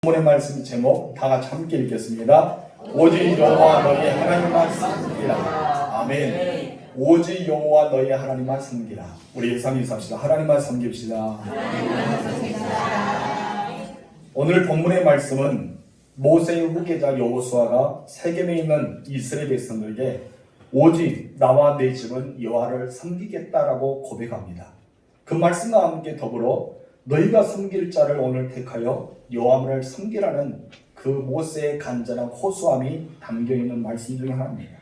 본문의 말씀 제목 다 같이 함께 읽겠습니다. 오직 여호와 너희 하나님만 섬기라. 아멘. 오직 여호와 너희 하나님만 섬기라. 우리 일삼이삽시다. 하나님만 섬깁시다. 오늘 본문의 말씀은 모세의 후계자 여호수아가 세겜에 있는 이스라엘 백성들에게 오직 나와 내 집은 여호와를 섬기겠다라고 고백합니다. 그 말씀과 함께 더불어 너희가 섬길 자를 오늘 택하여 여호와를 섬기라는 그 모세의 간절한 호소함이 담겨있는 말씀 중에 하나입니다.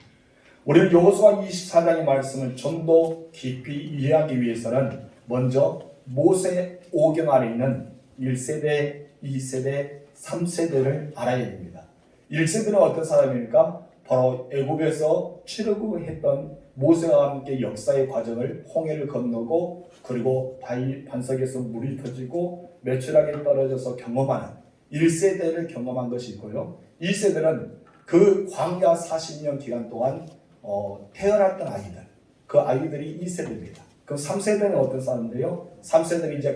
우리는 여호수아 24장의 말씀을 좀 더 깊이 이해하기 위해서는 먼저 모세 오경 아래 있는 1세대, 2세대, 3세대를 알아야 됩니다. 1세대는 어떤 사람입니까? 바로 애굽에서 출애굽했던 모세와 함께 역사의 과정을 홍해를 건너고 그리고 바위 반석에서 물이 터지고 매출하게 떨어져서 경험하는 1세대를 경험한 것이 있고요. 2세대는 그 광야 40년 기간 동안 태어났던 아이들, 그 아이들이 2세대입니다. 그럼 3세대는 어떤 사람인데요? 3세대는 이제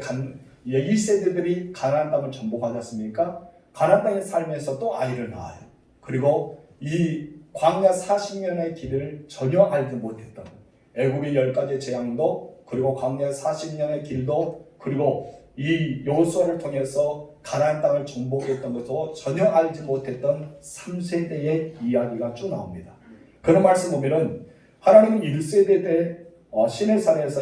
1세대들이 가나안 땅을 정복하지 않습니까? 가나안 땅에 살면서 또 아이를 낳아요. 그리고 이 광야 40년의 길을 전혀 알지 못했던 애굽의 10가지 재앙도 그리고 광야 40년의 길도 그리고 이 여호수아를 통해서 가나안 땅을 정복했던 것도 전혀 알지 못했던 3세대의 이야기가 쭉 나옵니다. 그런 말씀 보면은 하나님은 1세대 때 시내산에서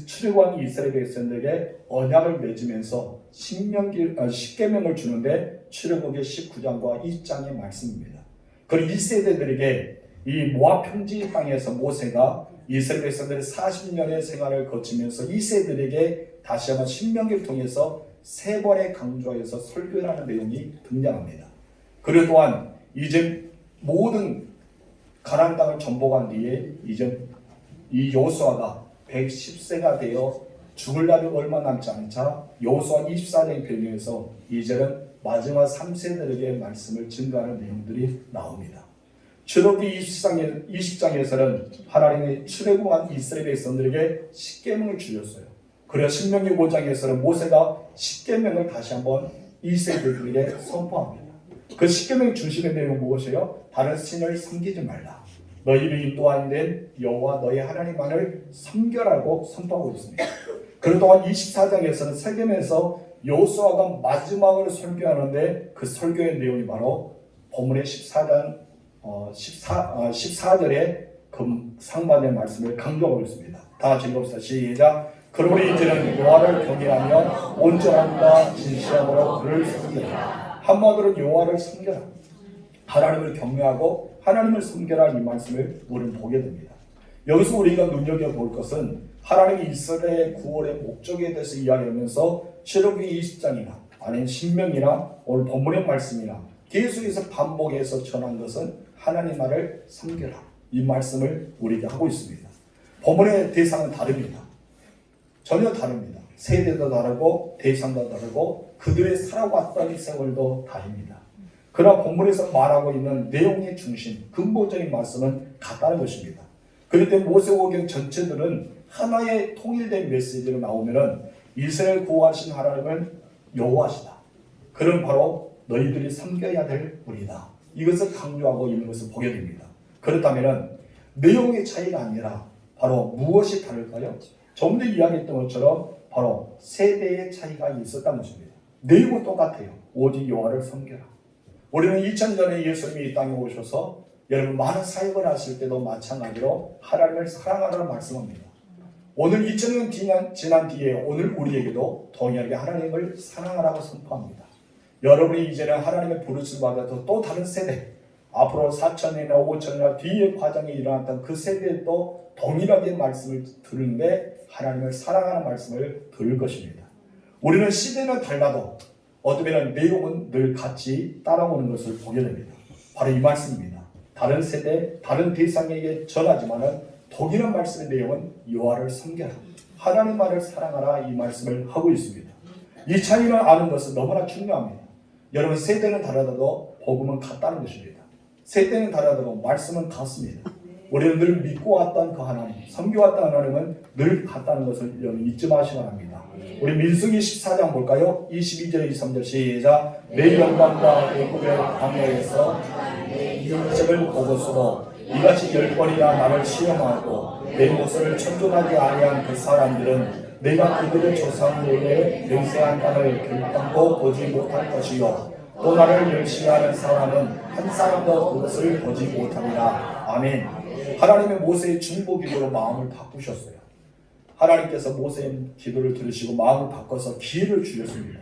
출애굽한 이스라엘 백성들에게 언약을 맺으면서 십계명을 주는데 출애굽기 19장과 2장의 말씀입니다. 그리고 2세대들에게 이 모압 평지 땅에서 모세가 이스라엘 백성들의 40년의 생활을 거치면서 2세대들에게 다시 한번 신명기를 통해서 3번의 강조하여서 설교하는 내용이 등장합니다. 그리고 또한 이제 모든 가나안 땅을 정복한 뒤에 이제 이 여호수아가 110세가 되어 죽을 날이 얼마 남지 않자 여호수아 24장의 변경에서 이제는 마지막 3세대에게 말씀을 증거하는 내용들이 나옵니다. 출애굽기 20장에서는 하나님이 출애굽한 이스라엘 백성들에게 십계명을 주셨어요. 그래서 신명기 5장에서는 모세가 십계명을 다시 한번 2세대들에게 선포합니다. 그 십계명 주시는 내용은 무엇이에요? 다른 신을 섬기지 말라. 너희를 인도하는 된 여호와 너희 하나님만을 섬겨라고 선포하고 있습니다. 그리고 또한 24장에서는 세겜에서 여호수아가 마지막으로 설교하는데 그 설교의 내용이 바로 본문의 14장 14절의 그 상반의 말씀을 강조하고 있습니다. 다 같이 읽읍시다. 시작. 그러므로 이제는 여호와를 경외하며 온전함과 진실함으로 그를 섬기라. 한마디로 여호와를 섬겨라. 하나님을 경외하고 하나님을 섬겨라 이 말씀을 우리는 보게 됩니다. 여기서 우리가 눈여겨볼 것은 하나님이 이스라엘의 구원의 목적에 대해서 이야기하면서 출애굽기 20장이나 아니면 신명이나 오늘 본문의 말씀이나 계속해서 반복해서 전한 것은 하나님 말을 섬겨라 이 말씀을 우리에게 하고 있습니다. 본문의 대상은 다릅니다. 전혀 다릅니다. 세대도 다르고 대상도 다르고 그들의 살아왔던 세월도 다릅니다. 그러나 본문에서 말하고 있는 내용의 중심, 근본적인 말씀은 같다는 것입니다. 그럴 때 모세오경 전체들은 하나의 통일된 메시지로 나오면은 이스라엘 구원하신 하나님은 여호와시다. 그럼 바로 너희들이 섬겨야 될 분이다. 이것을 강조하고 있는 것을 보게 됩니다. 그렇다면은 내용의 차이가 아니라 바로 무엇이 다를까요? 좀 더 이야기했던 것처럼 바로 세대의 차이가 있었다는 것입니다. 내용은 똑같아요. 오직 여호와를 섬겨라. 우리는 2000년에 예수님이 이 땅에 오셔서 여러분 많은 사역을 하실 때도 마찬가지로 하나님을 사랑하라는 말씀합니다. 오늘 2000년 지난 뒤에 오늘 우리에게도 동일하게 하나님을 사랑하라고 선포합니다. 여러분이 이제는 하나님의 부르심을 받아서 또 다른 세대, 앞으로 4000년이나 5000년이나 뒤에 과정이 일어났던 그 세대도 동일하게 말씀을 들은데 하나님을 사랑하는 말씀을 들을 것입니다. 우리는 시대는 달라도 어쩌면 내용은 늘 같이 따라오는 것을 보게 됩니다. 바로 이 말씀입니다. 다른 세대, 다른 대상에게 전하지만은 동일한 말씀의 내용은 여호와를 섬겨라. 하나님 말을 사랑하라 이 말씀을 하고 있습니다. 이 차이를 아는 것은 너무나 중요합니다. 여러분 세대는 다르다도 복음은 같다는 것입니다. 세대는 다르다도 말씀은 같습니다. 우리는 늘 믿고 왔던 그 하나님, 섬겨왔던 하나님은 늘 같다는 것을 여러분 잊지 마시기 바랍니다. 우리 민수기 14장 볼까요? 22절 23절 시작. 내 영광과 애굽의 광야에서 이적을 보고서도 이같이 10번이나 나를 시험하고 내 모습을 천존하지 아니한 그 사람들은 내가 그들의 조상에게 맹세한 땅을 결단코 보지 못할 것이요 또 나를 멸시하는 사람은 한 사람도 그것을 보지 못합니다. 아멘. 하나님의 모세의 중보 기도로 마음을 바꾸셨어요. 하나님께서 모세의 기도를 들으시고 마음을 바꿔서 기회를 주셨습니다.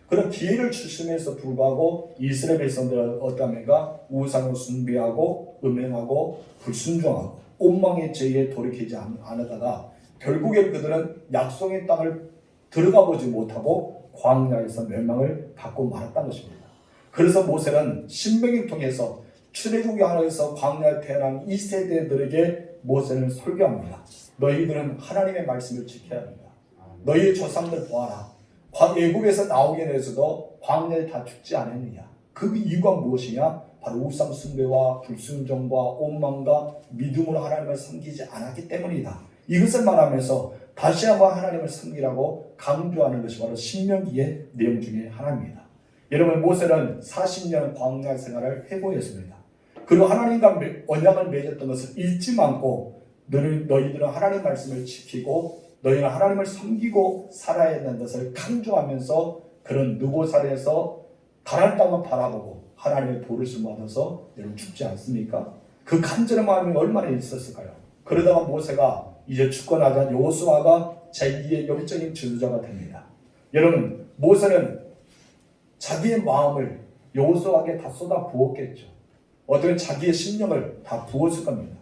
그런 기회를 주심에도 불구하고 이스라엘 백성들은 어떠합니까? 우상을 숭배하고 음행하고 불순종하고 옴망의 죄에 돌이키지 않으다가 결국에 그들은 약속의 땅을 들어가 보지 못하고 광야에서 멸망을 받고 말았다는 것입니다. 그래서 모세는 신명기를 통해서 출애굽기 안에서 광야에 태어난 이 세대들에게 모세는 설교합니다. 너희들은 하나님의 말씀을 지켜야 합니다. 너희의 조상들 보아라. 애굽에서 나오게 돼서도 광야에 다 죽지 않았느냐. 그 이유가 무엇이냐? 바로 우상 숭배와 불순종과 오만과 믿음으로 하나님을 섬기지 않았기 때문이다. 이것을 말하면서 다시 한번 하나님을 섬기라고 강조하는 것이 바로 신명기의 내용 중에 하나입니다. 여러분, 모세는 40년 광야 생활을 해보였습니다. 그리고 하나님과 언약을 맺었던 것을 잊지 않고 너희들은 하나님 말씀을 지키고 너희는 하나님을 섬기고 살아야 한다는 것을 강조하면서 그런 느보살에서 가나안 땅을 바라보고 하나님의 부르심을 받아서 여러분 죽지 않습니까? 그 간절한 마음이 얼마나 있었을까요? 그러다가 모세가 이제 죽고 나자 여호수아가 제2의 영적인 지도자가 됩니다. 여러분, 모세는 자기의 마음을 여호수아에게 다 쏟아 부었겠죠. 어떤 자기의 심령을 다 부었을 겁니다.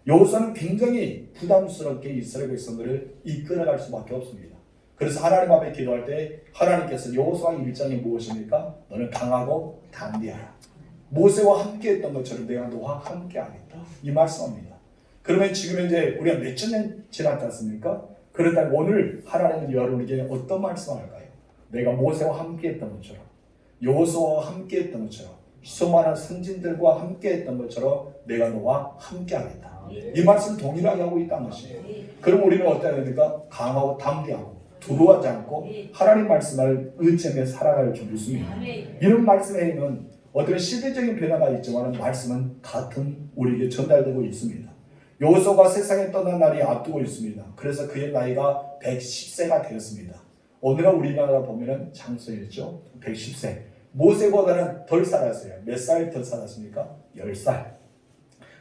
여호수아는 굉장히 부담스럽게 이스라엘 백성들을 이끌어갈 수밖에 없습니다. 그래서 하나님 앞에 기도할 때 하나님께서 여호수아의 일장이 무엇입니까? 너는 강하고 담대하라. 모세와 함께했던 것처럼 내가 너와 함께하겠다. 이 말씀입니다. 그러면 지금 이제 우리가 몇천 년 지났지 않습니까? 그렇다면 오늘 하나님은 여러분에게 어떤 말씀을 할까요? 내가 모세와 함께했던 것처럼 여호수아와 함께했던 것처럼 수많은 선진들과 함께했던 것처럼 내가 너와 함께하겠다. 이 말씀 동일하게 하고 있다는 것이에요. 그럼 우리는 어때야 됩니까? 강하고 담대하고 두려워하지 않고 하나님 말씀을 의지하며 살아갈 줄 믿습니다. 이런 말씀에는 어떤 시대적인 변화가 있지만 말씀은 같은 우리에게 전달되고 있습니다. 여호수아가 세상에 떠난 날이 앞두고 있습니다. 그래서 그의 나이가 110세가 되었습니다. 오늘날 우리나라 보면은 장수였죠. 110세. 모세보다는 덜 살았어요. 몇 살 더 살았습니까? 10살.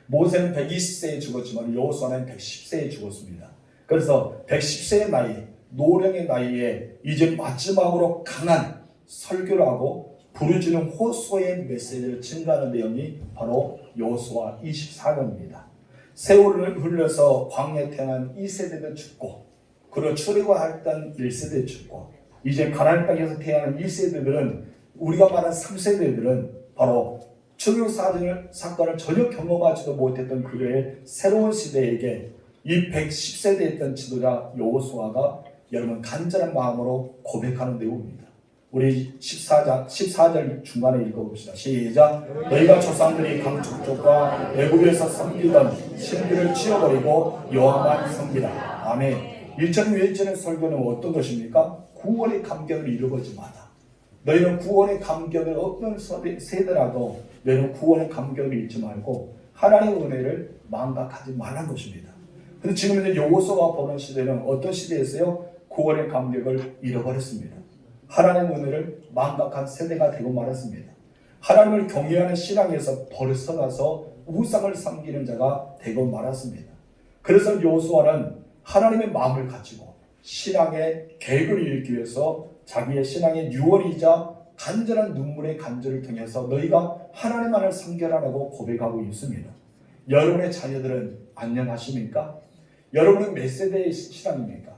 모세는 120세에 죽었지만 여호수아는 110세에 죽었습니다. 그래서 110세의 나이, 노령의 나이에 이제 마지막으로 강한 설교를 하고 부르짖는 호소의 메시지를 증가하는 내용이 바로 여호수아 24장입니다. 세월을 흘려서 광야에 태어난 2세대도 죽고 그리고 출애굽했던 1세대 죽고 이제 가나안 땅에서 태어난 1세대들은 우리가 말한 3세대들은 바로 출애굽 사건을 전혀 경험하지도 못했던 그의 새로운 시대에게 이 110세대였던 지도자 여호수아가 여러분 간절한 마음으로 고백하는 내용입니다. 우리 14절 중간에 읽어봅시다. 시작. 너희가 조상들이 강축족과 애굽에서 섬기던 신들을 치워버리고 여호와만 섬기라. 아멘. 1천 외치는 설교는 어떤 것입니까? 구원의 감격을 잃어버리지 마라. 너희는 구원의 감격을 어떤 세대라도 너희는 구원의 감격을 잃지 말고 하나님의 은혜를 망각하지 말라는 것입니다. 근데 지금 이제 여호수아가 보는 시대는 어떤 시대였어요? 구원의 감격을 잃어버렸습니다. 하나님의 은혜를 망각한 세대가 되고 말았습니다. 하나님을 경외하는 신앙에서 벗어나서 우상을 섬기는 자가 되고 말았습니다. 그래서 여호수아는 하나님의 마음을 가지고 신앙의 계획을 이루기 위해서 자기의 신앙의 유언이자 간절한 눈물의 간절을 통해서 너희가 하나님만을 섬겨라라고 고백하고 있습니다. 여러분의 자녀들은 안녕하십니까? 여러분은 몇 세대의 신앙입니까?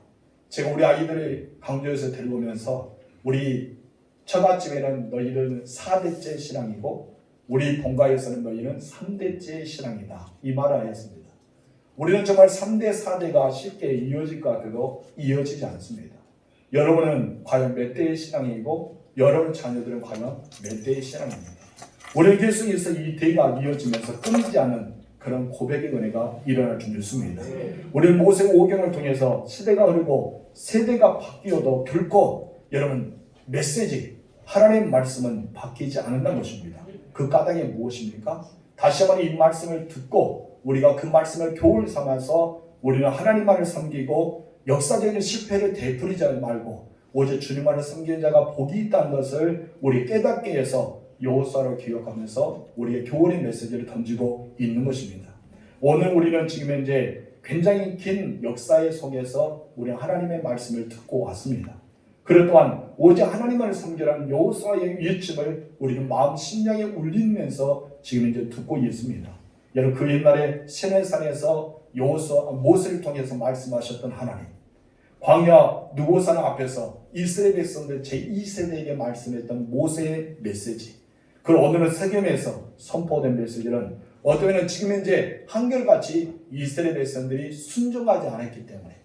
제가 우리 아이들을 강조해서 데려오면서 우리 처갓집에는 너희는 4대째 신앙이고 우리 본가에서는 너희는 3대째 신앙이다. 이 말을 하였습니다. 우리는 정말 3대, 4대가 쉽게 이어질 것 같아도 이어지지 않습니다. 여러분은 과연 몇 대의 신앙이고 여러분 자녀들은 과연 몇 대의 신앙입니다. 우리는 계속해서 이 대가 이어지면서 끊이지 않는 그런 고백의 은혜가 일어날 줄 믿습니다. 우리는 모세 오경을 통해서 시대가 흐르고 세대가 바뀌어도 결코 여러분 메시지 하나님의 말씀은 바뀌지 않는다는 것입니다. 그 까닭이 무엇입니까? 다시 한번 이 말씀을 듣고 우리가 그 말씀을 교훈 삼아서 우리는 하나님만을 섬기고 역사적인 실패를 되풀이지 말고 오직 주님만을 섬기는 자가 복이 있다는 것을 우리 깨닫게 해서 여호수아를 기억하면서 우리의 교훈의 메시지를 던지고 있는 것입니다. 오늘 우리는 지금 현재 굉장히 긴 역사의 속에서 우리는 하나님의 말씀을 듣고 왔습니다. 그럴 또한 오직 하나님만을 섬기라는 여호수아의 일침을 우리는 마음 심령에 울리면서 지금 이제 듣고 있습니다. 여러분 그 옛날에 시내산에서 여호수아 모세를 통해서 말씀하셨던 하나님, 광야 느고산 앞에서 이스라엘 백성들 제2세대에게 말씀했던 모세의 메시지, 그 오늘은 세겜에서 선포된 메시지는 어쩌면 지금 현재 한결같이 이스라엘 백성들이 순종하지 않았기 때문에,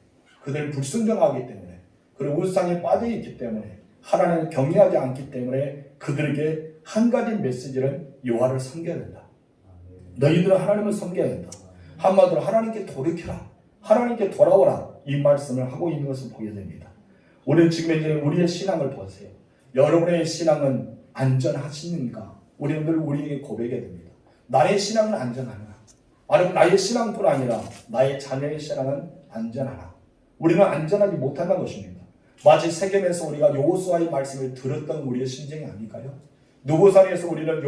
그들은 불순종하기 때문에, 그리고 우상에 빠져있기 때문에, 하나님을 경외하지 않기 때문에 그들에게 한 가지 메시지는 여호와를 섬겨야 된다. 너희들은 하나님을 섬겨야 된다. 한마디로 하나님께 돌이켜라. 하나님께 돌아오라. 이 말씀을 하고 있는 것을 보게 됩니다. 우리는 지금 이제 우리의 신앙을 보세요. 여러분의 신앙은 안전하십니까? 우리는 늘 우리에게 고백해야 됩니다. 나의 신앙은 안전하나? 아니면 나의 신앙뿐 아니라 나의 자녀의 신앙은 안전하나? 우리는 안전하지 못한다는 것입니다. 마치 세겜에서 우리가 여호수아의 말씀을 들었던 우리의 심정이 아닐까요? 느고산에서 우리는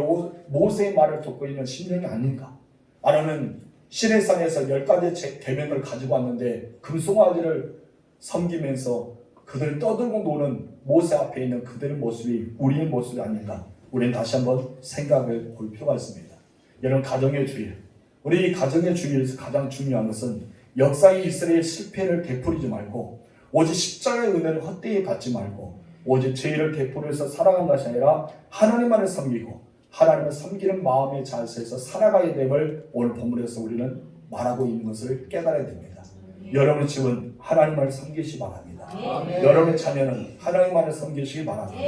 모세의 말을 듣고 있는 심정이 아닌가? 아니면 시내산에서 10가지 계명을 가지고 왔는데 금송아지를 섬기면서 그들을 떠들고 노는 모세 앞에 있는 그들의 모습이 우리의 모습이 아닌가? 우리는 다시 한번 생각을 볼 필요가 있습니다. 여러분 가정의 주일, 우리 이 가정의 주일에서 가장 중요한 것은 역사의 이스라엘 실패를 되풀이지 말고 오직 십자가의 은혜를 헛되이 받지 말고 오직 죄를 되풀이해서 살아가는 것이 아니라 하나님만을 섬기고 하나님을 섬기는 마음의 자세에서 살아가야 됨을 오늘 본문에서 우리는 말하고 있는 것을 깨달아야 됩니다. 여러분의 집은 하나님만을 섬기시기 바랍니다. 여러분의 자녀는 하나님만을 섬기시기 바랍니다.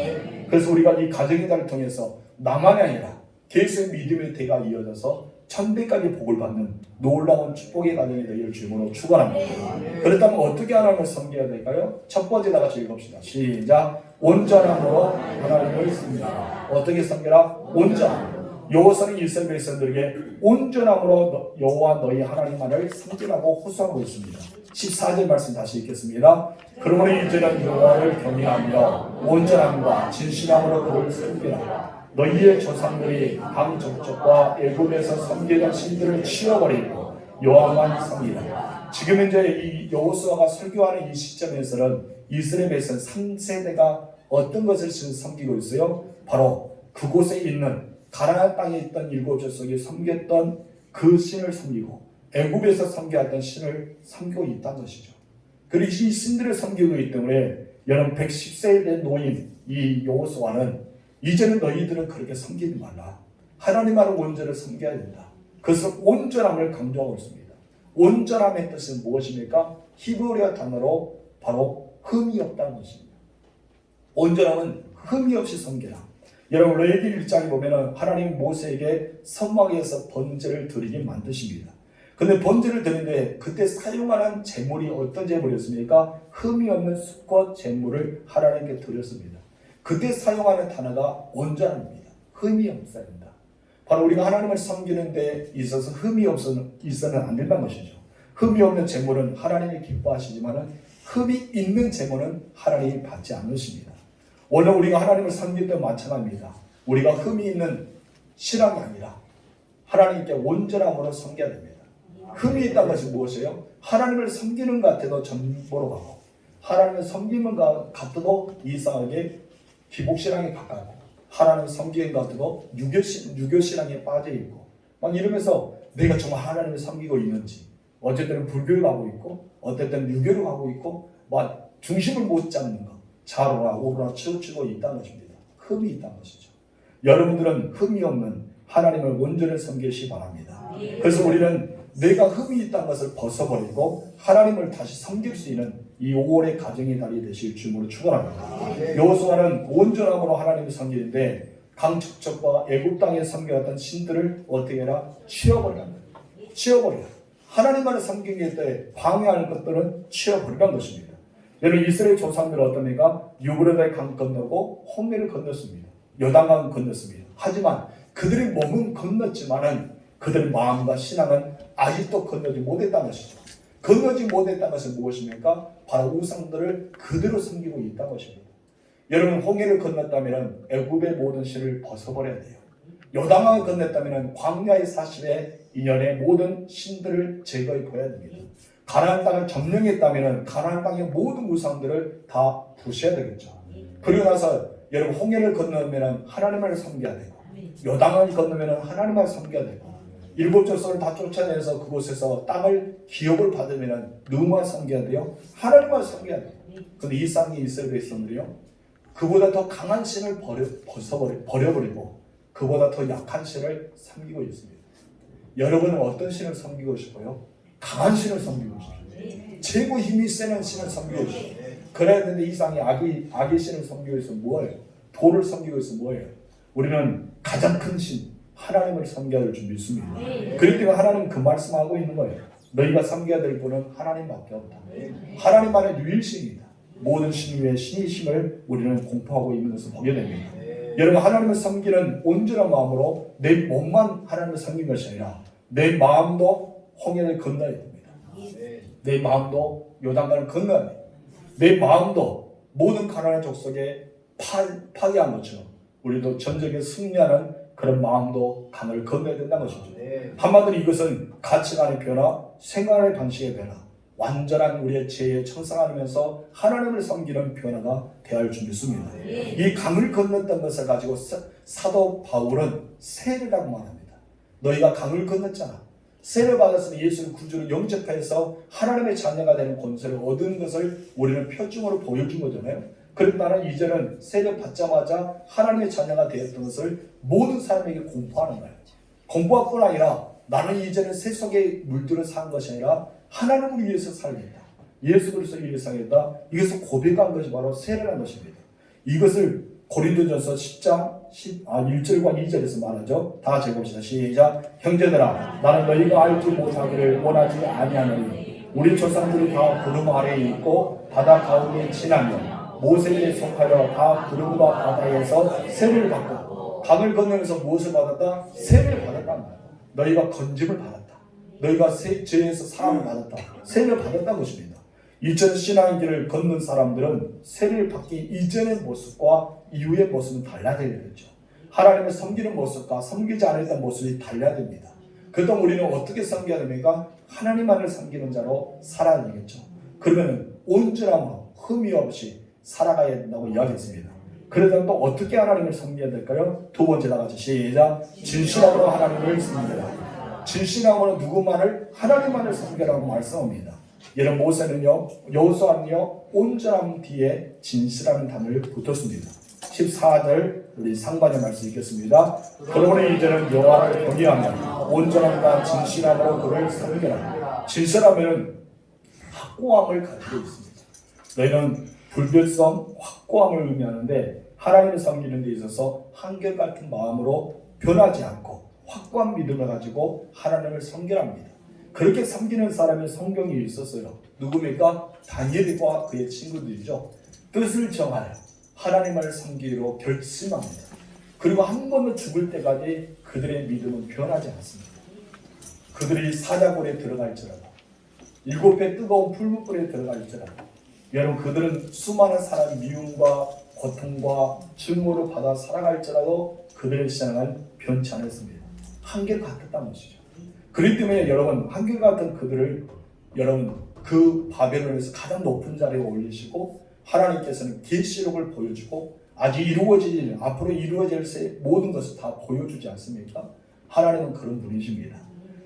그래서 우리가 이 가정의 달을 통해서 나만이 아니라 계속 믿음의 대가 이어져서 천대까지 복을 받는 놀라운 축복의 가정이 되기를 주님으로 축원합니다. 그렇다면 어떻게 하나님을 섬겨야 될까요? 첫 번째 다 같이 읽읍시다. 시작. 온전함으로 하나님을 섬기라. 어떻게 섬기라? 온전함. 여호수아는 이스라엘 백성들에게 온전함으로 여호와 너희 하나님만을 섬기라고 호소하고 있습니다. 14절 말씀 다시 읽겠습니다. 그러므로 이제는 여호와를 경외하며 온전함과 진실함으로 그를 섬기라. 너희의 조상들이 강적족과 애굽에서 섬기던 신들을 치워버리고 여호와만 섬기라. 지금 현재 이 여호수아가 설교하는 이 시점에서는 이스라엘 백성 3세대가 어떤 것을 섬기고 있어요? 바로 그곳에 있는 가나안 땅에 있던 7족 속에 섬겼던 그 신을 섬기고 애굽에서 섬겨왔던 신을 섬기고 있다는 것이죠. 그리고 이 신들을 섬기고 있기 때문에 여러분 110세에 된 노인 이 여호수아는 이제는 너희들은 그렇게 섬기지 말라. 하나님만을 온전히 섬겨야 된다. 그래서 온전함을 강조하고 있습니다. 온전함의 뜻은 무엇입니까? 히브리어 단어로 바로 흠이 없다는 것입니다. 온전함은 흠이 없이 섬겨라. 여러분 레위기 1장에 보면 하나님 모세에게 성막에서 번제를 드리게 만드십니다. 근데 번제를 드리는데 그때 사용하는 제물이 어떤 제물이었습니까? 흠이 없는 수컷 제물을 하나님께 드렸습니다. 그때 사용하는 단어가 온전함입니다. 흠이 없어야 된다. 바로 우리가 하나님을 섬기는 데 있어서 흠이 있어는 안 된다는 것이죠. 흠이 없는 제물은 하나님이 기뻐하시지만 흠이 있는 제물은 하나님이 받지 않으십니다. 오늘 우리가 하나님을 섬길 때 마찬가지입니다. 우리가 흠이 있는 신앙이 아니라 하나님께 온전함으로 섬겨야 됩니다. 흠이 있다는 것이 무엇이에요? 하나님을 섬기는 것 같아도 전보로 가고 하나님을 섬기는 것 같아도 이상하게 기복신앙에 가까고 하나님을 섬기는 것 같아도 유교신앙에 빠져있고 막 이러면서 내가 정말 하나님을 섬기고 있는지 어쩔 때는 불교를 가고 있고 어떨 때는 유교를 가고 있고 막 중심을 못 잡는 것 좌로나 우로나 치우치고 있다는 것입니다. 흠이 있다는 것이죠. 여러분들은 흠이 없는 하나님을 온전히 섬기시기 바랍니다. 그래서 우리는 내가 흠이 있다는 것을 벗어버리고 하나님을 다시 섬길 수 있는 이 5월의 가정의 달이 되실 주님으로 축원합니다. 여호수아는 온전함으로 하나님을 섬기는데 강척적과 애굽 땅에 섬겨왔던 신들을 어떻게 해라? 치워버리는 거예요. 치워버려. 하나님만을 섬기기 때 방해하는 것들은 치워버리란 것입니다. 여러분 이스라엘 조상들은 어떻습니까? 유브라데 강 건너고 홍해를 건넜습니다. 요단강 건넜습니다. 하지만 그들의 몸은 건넜지만은 그들의 마음과 신앙은 아직도 건너지 못했다는 것이죠. 건너지 못했다는 것은 무엇입니까? 바로 우상들을 그대로 섬기고 있다는 것입니다. 여러분 홍해를 건넜다면 애굽의 모든 신을 벗어버려야 돼요. 요단강을 건넜다면 광야의 40의 모든 신들을 제거해 버려야 됩니다. 가나안 땅을 점령했다면 가나안 땅의 모든 우상들을 다 부셔야 되겠죠. 그리고 나서 여러분 홍해를 건너면 하나님을 섬겨야 되고 요단강을 건너면 하나님을 섬겨야 되고 일곱 족속을 다 쫓아내서 그곳에서 땅을 기업을 받으면 누구만 섬겨야 돼요? 하나님만 섬겨야 돼요. 근데 이 땅의 이스라엘 백성들이요 그보다 더 강한 신을 버려버리고 그보다 더 약한 신을 섬기고 있습니다. 여러분은 어떤 신을 섬기고 싶어요? 강한 신을 섬기고 싶어요. 최고 힘이 세는 신을 섬기고 싶어요. 그래야 되는데 이 땅에 악의 신을 섬기고 있으면 뭐예요? 돌을 섬기고 있으면 뭐예요? 우리는 가장 큰 신, 하나님을 섬겨야 될 줄 믿습니다. 그렇기 때문에 하나님 그 말씀하고 있는 거예요. 너희가 섬겨야 될 분은 하나님밖에 없다. 하나님만의 유일신이다. 모든 신 위에 신이심을 우리는 공포하고 있는 것을 보게 됩니다. 여러분 하나님을 섬기는 온전한 마음으로 내 몸만 하나님을 섬기는 것이 아니라 내 마음도 홍해를 건너야 됩니다. 내 마음도 요단강을 건너야 돼요. 내 마음도 모든 가나안 족속에 파괴한 것처럼 우리도 전적에 승리하는 그런 마음도 강을 건너야 된다는 것이죠. 한마디로 이것은 가치관의 변화, 생활의 방식의 변화, 완전한 우리의 죄에 청산하면서 하나님을 섬기는 변화가 되어야 할 줄 믿습니다. 이 강을 건넜던 것을 가지고 사도 바울은 세례라고 말합니다. 너희가 강을 건넜잖아. 세례를 받았으니 예수를 구주로 영접해서 하나님의 자녀가 되는 권세를 얻은 것을 우리는 표징으로 보여준 거잖아요. 그래서 나는 이제는 세례 받자마자 하나님의 자녀가 되었던 것을 모든 사람에게 공포하는 거예요. 공포할 뿐 아니라 나는 이제는 세속에 물들어 사는 것이 아니라 하나님을 위해서 살겠다. 예수 그리스도를 위해서 살겠다. 이것을 고백한 것이 바로 세례라는 것입니다. 이것을 고린도전서 10장 1절과 2절에서 말하죠. 다 같이 읽읍시다. 시작. 형제들아 나는 너희가 알지 못하기를 원하지 아니하노니 우리 조상들이 다 구름 아래에 있고 바다 가운데 지나며 모세에게 속하여 다 구름과 바다에서 세례를 받고 강을 건너면서 무엇을 받았다? 세례를 받았다. 너희가 건짐을 받았다. 너희가 죄에서 사함을 받았다. 세례를 받았다는 것입니다. 이전 신앙의 길을 걷는 사람들은 세례를 받기 이전의 모습과 이후의 모습은 달라야 되겠죠. 하나님을 섬기는 모습과 섬기지 않았던 모습이 달라야 됩니다. 그렇다면 우리는 어떻게 섬겨야 됩니까? 하나님만을 섬기는 자로 살아야 되겠죠. 그러면 온전함으로 흠이 없이 살아가야 된다고 이야기했습니다. 그러다 또 어떻게 하나님을 섬겨야 될까요? 두 번째 다 같이 시작. 진실함으로 하나님을 섬겨라. 진실함으로 누구만을? 하나님만을 섬겨라고 말씀합니다. 여러분 모세는요, 여호수아는요, 온전함 뒤에 진실하는 단어를 붙었습니다. 14절 우리 상반의 말씀 읽겠습니다. 그러므로 이제는 여호와를 경외하며 온전함과 진실함으로 그를 섬겨라. 진실하면 확고함을 가지고 있습니다. 너희는 불변성, 확고함을 의미하는데 하나님을 섬기는 데 있어서 한결같은 마음으로 변하지 않고 확고한 믿음을 가지고 하나님을 섬겨합니다. 그렇게 섬기는 사람의 성경이 있었어요. 누굽니까? 다니엘과 그의 친구들이죠. 뜻을 정하여 하나님을 섬기기로 결심합니다. 그리고 한 번은 죽을 때까지 그들의 믿음은 변하지 않습니다. 그들이 사자굴에 들어갈지라도 7배 뜨거운 풀무불에 들어갈지라도 여러분 그들은 수많은 사람의 미움과 고통과 증오를 받아 살아갈지라도 그들의 신앙은 변치 않았습니다. 한결같았다는 것이죠. 그렇기 때문에 여러분 한결같은 그들을 여러분 그 바벨론에서 가장 높은 자리에 올리시고 하나님께서는 계시록을 보여주고 아직 이루어질 앞으로 이루어질 모든 것을 다 보여주지 않습니까? 하나님은 그런 분이십니다.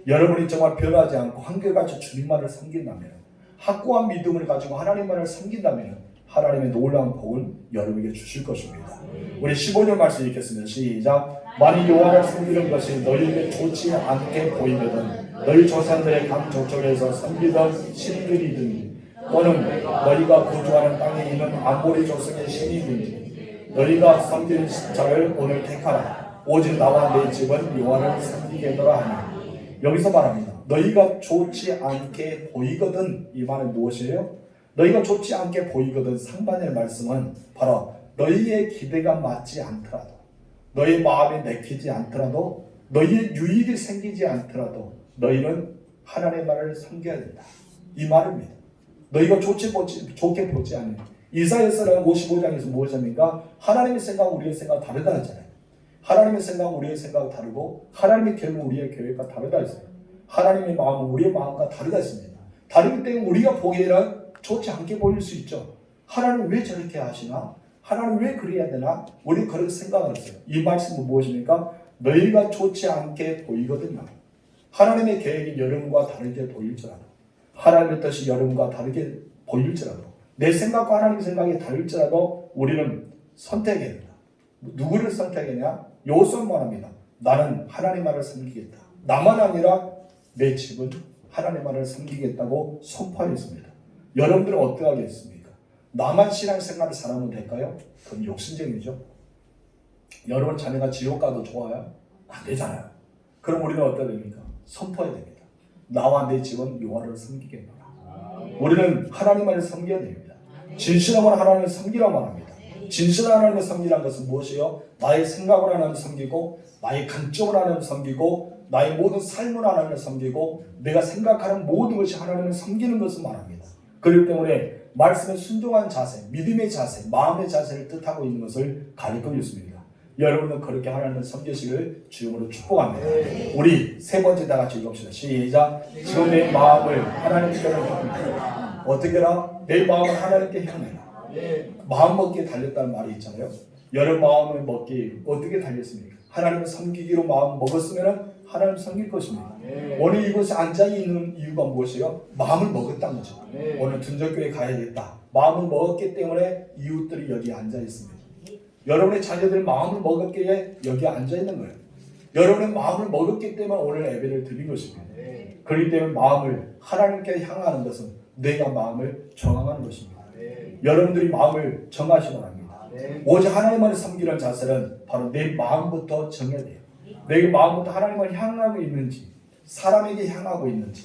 여러분이 정말 변하지 않고 한결같이 주님만을 섬긴다면 확고한 믿음을 가지고 하나님만을 섬긴다면 하나님의 놀라운 복을 여러분에게 주실 것입니다. 우리 15절 말씀 읽겠습니다. 시작. 만일 여호와를 섬기는 것이 너희에게 좋지 않게 보이거든 너희 조상들의 각 족속에서 섬기던 신들이든지 또는 너희가 거주하는 땅에 있는 아모리 족속의 신이든지 너희가 섬기는 자를 오늘 택하라. 오직 나와 내 집은 여호와를 섬기겠노라 하니 여기서 말합니다. 너희가 좋지 않게 보이거든. 이 말은 무엇이에요? 너희가 좋지 않게 보이거든. 상반의 말씀은 바로 너희의 기대가 맞지 않더라도, 너희 마음에 내키지 않더라도, 너희의 유익이 생기지 않더라도 너희는 하나님의 말을 섬겨야 된다. 이 말입니다. 너희가 좋게 보지 않는 이사야서 55장에서 무엇입니까? 하나님의 생각과 우리의 생각이 다르다 했잖아요. 하나님의 생각과 우리의 생각이 다르고 하나님의 계획은 우리의 계획과 다르다 했어요. 하나님의 마음은 우리의 마음과 다르다 했습니다. 다르기 때문에 우리가 보기에는 좋지 않게 보일 수 있죠. 하나님 왜 저렇게 하시나? 하나님 왜 그래야 되나? 우리는 그렇게 생각을 했어요. 이 말씀은 무엇입니까? 너희가 좋지 않게 보이거든요. 하나님의 계획이 여러분과 다르게 보일지라도, 하나님의 뜻이 여러분과 다르게 보일지라도, 내 생각과 하나님의 생각이 다를지라도 우리는 선택해야 된다. 누구를 선택하냐? 여호수아는 말합니다. 나는 하나님 말을 섬기겠다. 나만 아니라 내 집은 하나님 말을 섬기겠다고 선포하였습니다. 여러분들은 어떻게 하겠습니까? 나만 신앙생활을 살아면 될까요? 그건 욕심쟁이죠. 여러분 자녀가 지옥 가도 좋아요? 안 되잖아요. 그럼 우리는 어떻게 됩니까? 선포해야 됩니다. 나와 내 집은 여호와를 섬기겠노라. 우리는 하나님만을 섬겨야 됩니다. 진실함으로 하나님을 섬기라고 말합니다. 진실한 하나님을 섬기라는 것은 무엇이요? 나의 생각을 하나님을 섬기고, 나의 관점을 하나님을 섬기고, 나의 모든 삶을 하나님을 섬기고, 내가 생각하는 모든 것이 하나님을 섬기는 것을 말합니다. 그렇기 때문에 말씀에 순종한 자세, 믿음의 자세, 마음의 자세를 뜻하고 있는 것을 가리키고 있습니다. 여러분은 그렇게 하나님을 섬기시길 주님으로 축복합니다. 우리 세 번째 다 같이 읽읍시다. 시작. 지금 내 마음을 하나님께로 향하라. 어떻게 하라? 내 마음을 하나님께 향하라. 마음 먹기에 달렸다는 말이 있잖아요. 여러 마음을 먹기 어떻게 달렸습니까? 하나님을 섬기기로 마음 먹었으면 하나님을 섬길 것입니다. 오늘 이곳에 앉아 있는 이유가 무엇이에요? 마음을 먹었다는 거죠. 오늘 둔절교회 가야겠다. 마음을 먹었기 때문에 이웃들이 여기 앉아 있습니다. 여러분의 자녀들은 마음을 먹었기에 여기 앉아 있는 거예요. 여러분의 마음을 먹었기 때문에 오늘 예배를 드린 것입니다. 그렇기 때문에 마음을 하나님께 향하는 것은 내가 마음을 정하는 것입니다. 여러분들이 마음을 정하시기 바랍니다. 오직 하나님만을 섬기는 자세는 바로 내 마음부터 정해야 돼요. 내 마음부터 하나님을 향하고 있는지, 사람에게 향하고 있는지,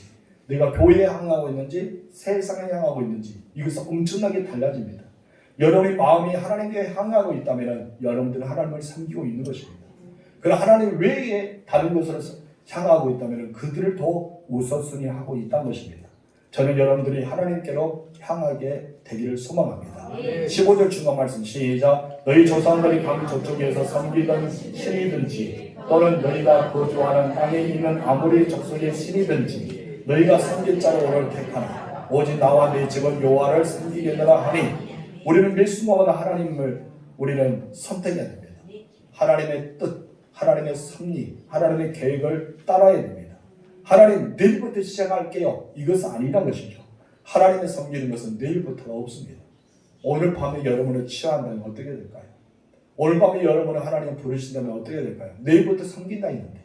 내가 교회에 향하고 있는지, 세상에 향하고 있는지, 이것은 엄청나게 달라집니다. 여러분의 마음이 하나님께 향하고 있다면 여러분들은 하나님을 섬기고 있는 것입니다. 그러나 하나님 외에 다른 것으로 향하고 있다면 그들을 더 우선순위 하고 있다는 것입니다. 저는 여러분들이 하나님께로 향하게 되기를 소망합니다. 15절 중간 말씀 시작. 너희 조상들이 강 저쪽에서 섬기던 신이든지 또는 너희가 거주하는 땅에 있는 아무리 족속의 신이든지 너희가 섬길 자로 오늘 택하라. 오직 나와 내 집은 여호와를 섬기겠노라 하니, 우리는 매 순간마다 하나님을 우리는 선택해야 됩니다. 하나님의 뜻, 하나님의 섭리, 하나님의 계획을 따라야 됩니다. 하나님 내일부터 시작할게요. 이것은 아니란 것이죠. 하나님의 섬기는 것은 내일부터가 없습니다. 오늘 밤에 여러분을 취한다면 어떻게 될까요? 오늘 밤에 여러분을 하나님 부르신다면 어떻게 될까요? 내일부터 섬긴다 했는데,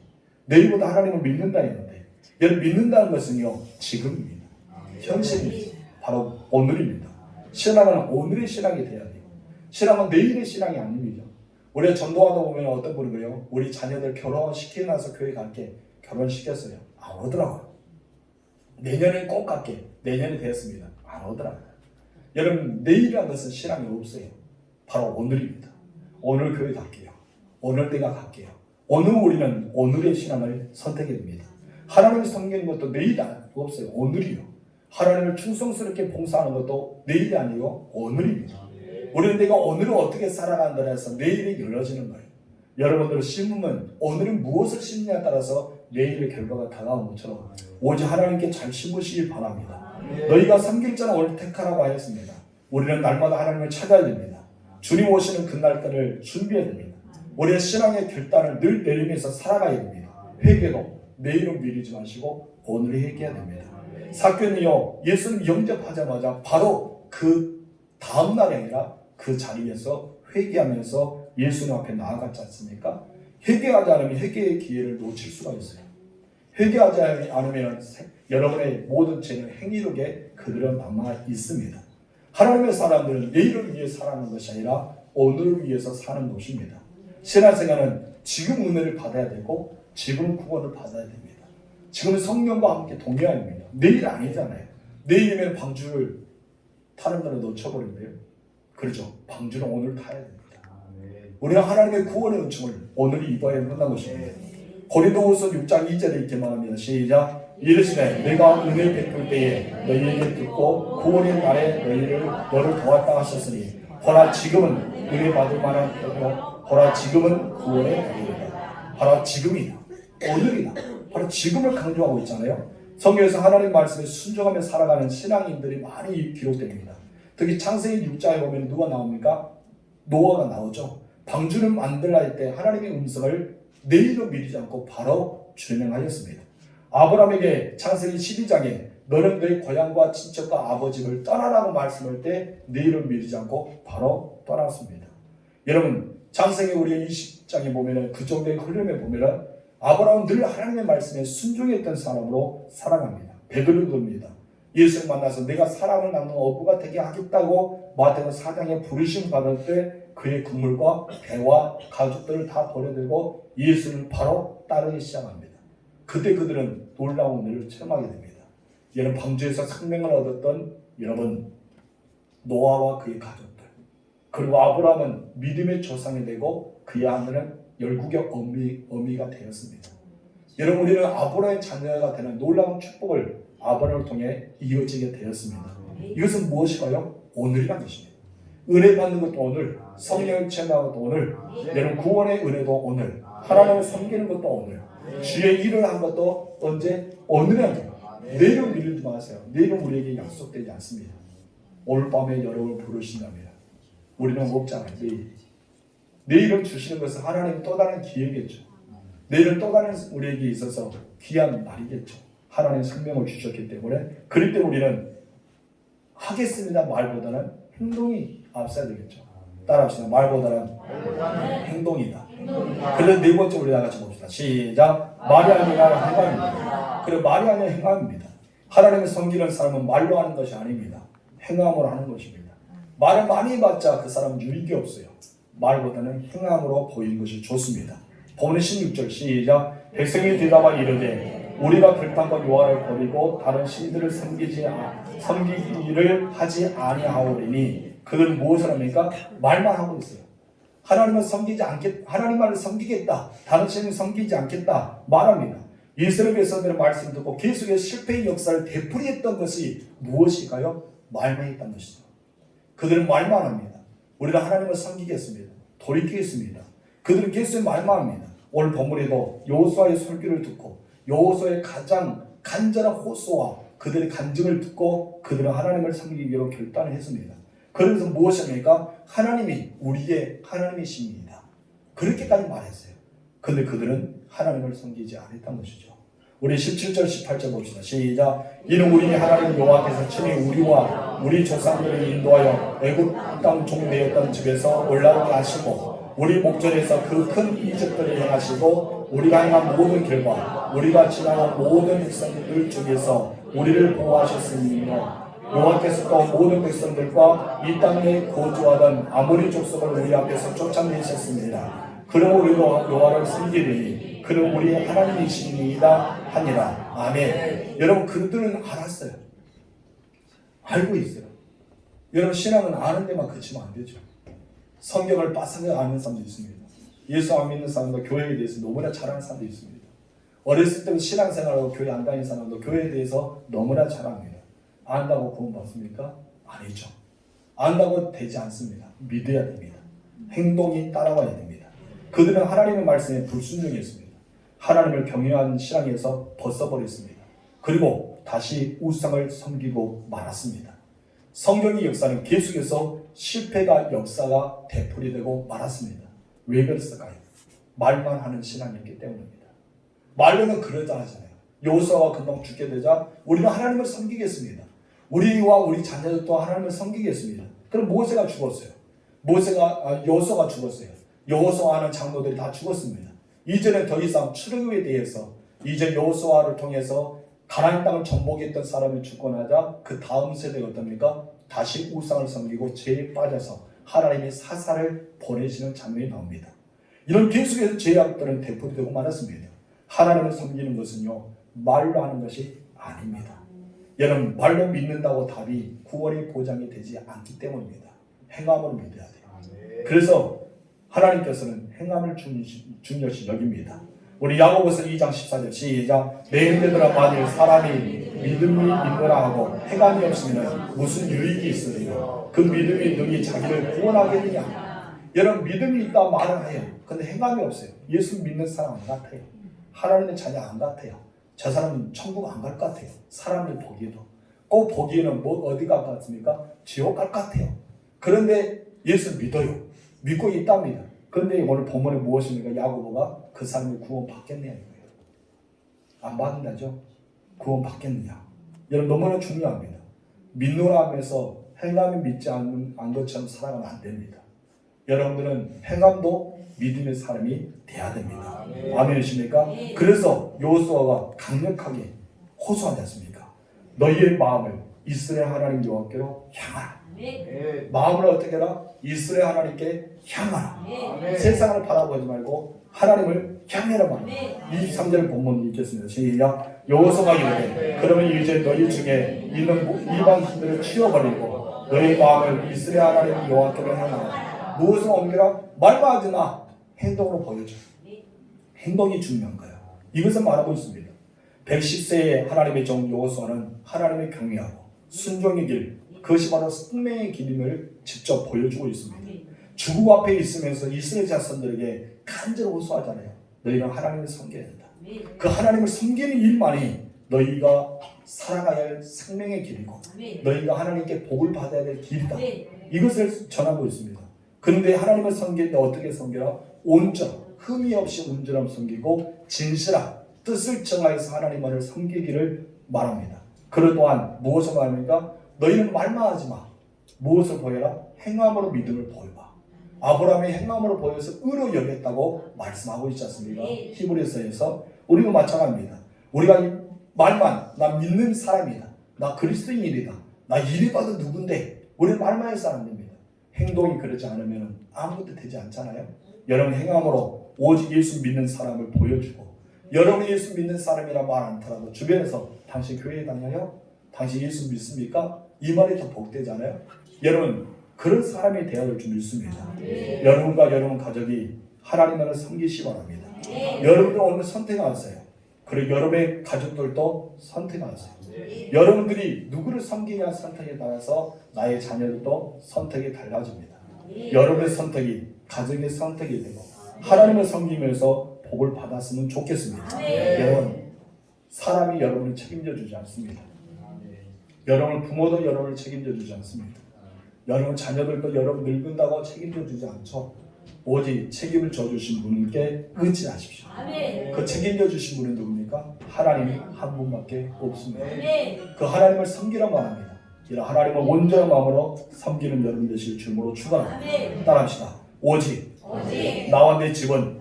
내일부터 하나님을 믿는다 했는데, 여러분 믿는다는 것은요 지금입니다. 현실입니다. 바로 오늘입니다. 신앙은 오늘의 신앙이 돼야 돼요. 신앙은 내일의 신앙이 아닙니다. 우리가 전도하다 보면 어떤 분이 그래요? 우리 자녀들 결혼시키고 나서 교회 갈게. 결혼시켰어요. 안 오더라고요. 내년에 꼭 갈게. 내년이 되었습니다. 안 오더라고요. 여러분 내일이라는 것은 신앙이 없어요. 바로 오늘입니다. 오늘 교회 갈게요. 오늘 내가 갈게요. 오늘 우리는 오늘의 신앙을 선택해야 됩니다. 하나님을 섬기는 것도 내일이 없어요. 오늘이요. 하나님을 충성스럽게 봉사하는 것도 내일이 아니고 오늘입니다. 우리는 내가 오늘을 어떻게 살아간다 해서 내일이 열려지는 거예요. 여러분들 심으면 오늘은 무엇을 심느냐에 따라서 내일의 결과가 다가온 것처럼 오직 하나님께 잘 심으시길 바랍니다. 너희가 섬길 자는 오늘 택하라고 하였습니다. 우리는 날마다 하나님을 찾아야 됩니다. 주님 오시는 그날까지를 준비해야 됩니다. 우리의 신앙의 결단을 늘 내리면서 살아가야 됩니다. 회개도 내일은 미루지 마시고 오늘 회개해야 됩니다. 사건이요 예수님 영접하자마자 바로 그 다음날이 아니라 그 자리에서 회개하면서 예수님 앞에 나아갔지 않습니까? 회개하지 않으면 회개의 기회를 놓칠 수가 있어요. 회개하지 않으면 여러분의 모든 죄는 행위록에 그대로 남아 있습니다. 하나님의 사람들은 내일을 위해 살아가는 것이 아니라 오늘을 위해서 사는 것입니다. 신앙생활은 지금 은혜를 받아야 되고 지금 구원을 받아야 됩니다. 지금 성령과 함께 동의합니다. 내일 아니잖아요. 내일이면 방주를 타는 거는 놓쳐버린대요. 그렇죠. 방주는 오늘 타야 됩니다. 우리는 하나님의 구원의 은총을 오늘 입어야 한다는 것입니다. 고린도후서 6장 2절에 이렇게 말합니다. 시작. 이르시되 내가 은혜 베풀 때에 너희에게 듣고 구원의 날에 너를 도왔다 하셨으니 보라 지금은 은혜 받을 만한 때고 보라 지금은 구원의 날이다. 바로 지금이다. 오늘이다. 바로 지금을 강조하고 있잖아요. 성경에서 하나님 말씀에 순종하며 살아가는 신앙인들이 많이 기록됩니다. 특히 창세기 6장에 보면 누가 나옵니까? 노아가 나오죠. 방주를 만들라 할 때 하나님의 음성을 내일로 미루지 않고 바로 준행하였습니다. 아브라함에게 창세기 12장에 너는 너의 고향과 친척과 아버지를 떠나라고 말씀할 때 내일을 미루지 않고 바로 떠났습니다. 여러분 창세기 우리가 20장에 보면은 그 정도의 흐름에 보면은 아브라함은 늘 하나님의 말씀에 순종했던 사람으로 살아갑니다. 베드로입니다. 예수를 만나서 내가 사람을 낳는 어부가 되게 하겠다고 마태복음 4장에 부르심 받을 때 그의 건물과 배와 가족들을 다 버려두고 예수를 바로 따르기 시작합니다. 그때 그들은 놀라운 은혜를 체험하게 됩니다. 여러분 방주에서 생명을 얻었던 여러분 노아와 그의 가족들 그리고 아브라함은 믿음의 조상이 되고 그의 아내는 열국의 어미가 되었습니다. 여러분 우리는 아브라함의 자녀가 되는 놀라운 축복을 아브라함을 통해 이어지게 되었습니다. 이것은 무엇일까요? 오늘이라는 것입니다. 은혜 받는 것도 오늘, 성령을 체험하는 것도 오늘, 여러분 구원의 은혜도 오늘, 하나님을 섬기는 것도 오늘, 주의 일을 한 것도 언제? 오늘이라는 거예요. 내일은 미루지 마세요. 내일은 우리에게 약속되지 않습니다. 오늘 밤에 여러분을 부르신다면 우리는 없잖아요. 내일을 주시는 것은 하나님의 또 다른 기회겠죠. 내일은 또 다른 우리에게 있어서 귀한 날이겠죠. 하나님의 생명을 주셨기 때문에 그럴 때 우리는 하겠습니다 말보다는 행동이 앞서야 되겠죠. 따라합시다. 말보다는 행동이다. 그래서 네 번째 우리 다 같이 봅시다. 시작. 말이 아니라 행함입니다. 그리고 말이 아니라 행함입니다. 하나님의 섬기는 사람은 말로 하는 것이 아닙니다. 행함으로 하는 것입니다. 말을 많이 받자 그 사람은 유익이 없어요. 말보다는 행함으로 보이는 것이 좋습니다. 본문 16절 시작. 백성이 대답하 이르되 우리가 결단과 요한을 버리고 다른 신들을 섬기기를 하지 아니하오리니 그들은 무엇을 합니까? 말만 하고 있어요. 하나님을 섬기지 않겠다. 하나님만을 섬기겠다. 다른 신을 섬기지 않겠다. 말합니다. 이스라엘 백성들의 말씀을 듣고 계속해서 실패의 역사를 되풀이했던 것이 무엇일까요? 말만 했던 것이죠. 그들은 말만 합니다. 우리는 하나님을 섬기겠습니다. 돌이키겠습니다. 그들은 계속 말만 합니다. 오늘 본문에도 여호수아의 설교를 듣고 여호수아의 가장 간절한 호소와 그들의 간증을 듣고 그들은 하나님을 섬기기 위해 결단을 했습니다. 그러면서 무엇입니까? 하나님이 우리의 하나님이십니다. 그렇게까지 말했어요. 그런데 그들은 하나님을 섬기지 않았던 것이죠. 우리 17절 18절 봅시다. 시작. 이는 우리 하나님 여호와께서 친히 우리와 우리 조상들을 인도하여 애굽 땅 종되었던 집에서 올라오게 하시고 우리 목전에서 그 큰 이적들을 행하시고 우리가 행한 모든 결과 우리가 지나간 모든 백성들 중에서 우리를 보호하셨으며 여호와께서 또 모든 백성들과 이 땅에 거주하던 아모리 족속을 우리 앞에서 쫓아내셨습니다. 그러므로 우리도 여호와를 섬기리니 그는 우리 하나님이시니이다 하니라. 아멘. 여러분 그들은 알았어요. 알고 있어요. 여러분 신앙은 아는 데만 그치면 안 되죠. 성경을 빠삭하게 아는 사람도 있습니다. 예수 안 믿는 사람도 교회에 대해서 너무나 잘 아는 사람도 있습니다. 어렸을 때부터 신앙생활하고 교회 안 다니는 사람도 교회에 대해서 너무나 잘 압니다. 안다고 구원 받습니까? 아니죠. 안다고 되지 않습니다. 믿어야 됩니다. 행동이 따라와야 됩니다. 그들은 하나님의 말씀에 불순종했습니다. 하나님을 경외하는 신앙에서 벗어버렸습니다. 그리고 다시 우상을 섬기고 말았습니다. 성경의 역사는 계속해서 실패가 역사가 되풀이되고 말았습니다. 왜 그랬을까요? 말만 하는 신앙이었기 때문입니다. 말로는 그러자 하잖아요. 여호수아가 금방 죽게 되자 우리는 하나님을 섬기겠습니다. 우리와 우리 자녀들도 하나님을 섬기겠습니다. 그럼 모세가 죽었어요. 여호수아가 죽었어요. 여호수아하는 장로들이 다 죽었습니다. 이제는 더 이상 출애굽에 대해서 이제 여호수아를 통해서 가나안 땅을 정복했던 사람이 죽고 나자 그 다음 세대가 어떻습니까? 다시 우상을 섬기고 죄에 빠져서 하나님의 사사를 보내시는 장면이 나옵니다. 이런 계속해서 죄악들은 되풀이되고 말았습니다. 하나님을 섬기는 것은요 말로 하는 것이 아닙니다. 여러분, 말로 믿는다고 답이 구원의 보장이 되지 않기 때문입니다. 행함으로 믿어야 돼요. 그래서 하나님께서는 행함을 중요시 여깁니다. 우리 야고보서 2장 14절 시작. 내 형제들아, 만일 사람이 믿음이 있노라 하고 행함이 없으면 무슨 유익이 있으리요? 그 믿음이 능히 자기를 구원하겠느냐? 여러분, 믿음이 있다 말은 해요. 근데 행함이 없어요. 예수 믿는 사람 안 같아요. 하나님의 자녀 안 같아요. 저 사람은 천국 안 갈 것 같아요. 사람들 보기에도. 꼭 보기에는 뭐 어디 갈 것 같습니까? 지옥 갈 것 같아요. 그런데 예수 믿어요. 믿고 있답니다. 그런데 오늘 본문에 무엇입니까? 야고보가 그 사람이 구원 받겠느냐 이거예요. 안 받는다죠? 구원 받겠느냐? 여러분, 너무나 중요합니다. 믿노라 하면서 행함이 믿지 않는 것처럼 살아가면 안 됩니다. 여러분들은 행함도 믿음의 사람이 돼야 됩니다. 아멘이십니까? 그래서 여호수아가 강력하게 호소하지 않습니까? 너희의 마음을 이스라엘 하나님 여호와께로 향하라. 마음을 어떻게 하라? 이스라엘 하나님께 향하라. 세상을 바라보지 말고 하나님을 향해라 말입니다. 23절 본문 읽겠습니다. 시작. 여호수아가 이르되 그러면 이제 너희 중에 있는 이방인들을 치워버리고 너희 마음을 이스라엘 하나님 여호와께로 향하라. 무엇을 옮기라? 말만 하지 마. 행동으로 보여줘. 행동이 중요한 거예요. 이것을 말하고 있습니다. 110세의 하나님의 종 여호수아는 하나님을 경외하고 순종의 길, 그것이 바로 생명의 길임을 직접 보여주고 있습니다. 죽음 앞에 있으면서 이스라엘 자손들에게 간절히 호소하잖아요. 너희는 하나님을 섬겨야 된다. 그 하나님을 섬기는 일만이 너희가 살아가야 할 생명의 길이고 너희가 하나님께 복을 받아야 될 길이다. 이것을 전하고 있습니다. 그런데 하나님을 섬길 때 어떻게 섬겨라? 온전, 흠이 없이 온전함 섬기고 진실한 뜻을 정하여서 하나님을 섬기기를 말합니다. 그럴 또한 무엇을 말합니까? 너희는 말만 하지 마. 무엇을 보여라? 행함으로 믿음을 보여봐. 아브라함의 행함으로 보여서 의로 여겼다고 말씀하고 있지 않습니까? 히브리서에서 우리도 마찬가지입니다. 우리가 말만 나 믿는 사람이다. 나 그리스도인이다. 나 이래봐도 누군데 우리는 말만 해서 안 됩니다. 행동이 그렇지 않으면 아무것도 되지 않잖아요. 여러분 행함으로 오직 예수 믿는 사람을 보여주고 여러분이 예수 믿는 사람이라 말 않더라도 주변에서 당신 교회에 다녀요? 당신 예수 믿습니까? 이 말이 더 복되잖아요. 여러분 그런 사람이 되어야 줄 믿습니다. 여러분과 여러분 가족이 하나님을 섬기시기 바랍니다. 여러분들 오늘 선택하세요. 그리고 여러분의 가족들도 선택하세요. 여러분들이 누구를 섬기냐 선택에 따라서 나의 자녀들도 선택이 달라집니다. 여러분의 선택이 가정의 선택이 되고 하나님을 섬기면서 복을 받았으면 좋겠습니다. 여러분 사람이 여러분을 책임져 주지 않습니다. 여러분 부모도 여러분을 책임져 주지 않습니다. 여러분 자녀들도 여러분 늙은다고 책임져 주지 않죠. 오직 책임을 져주신 분께 의지하십시오. 그 책임져 주신 분은 누굽니까? 하나님이 한 분밖에 없습니다. 그 하나님을 섬기란 말합니다. 이런 하나님을 온전한 마음으로 섬기는 여러분 되실 주님으로 축원합니다. 따라합시다. 오직 나와 내 집은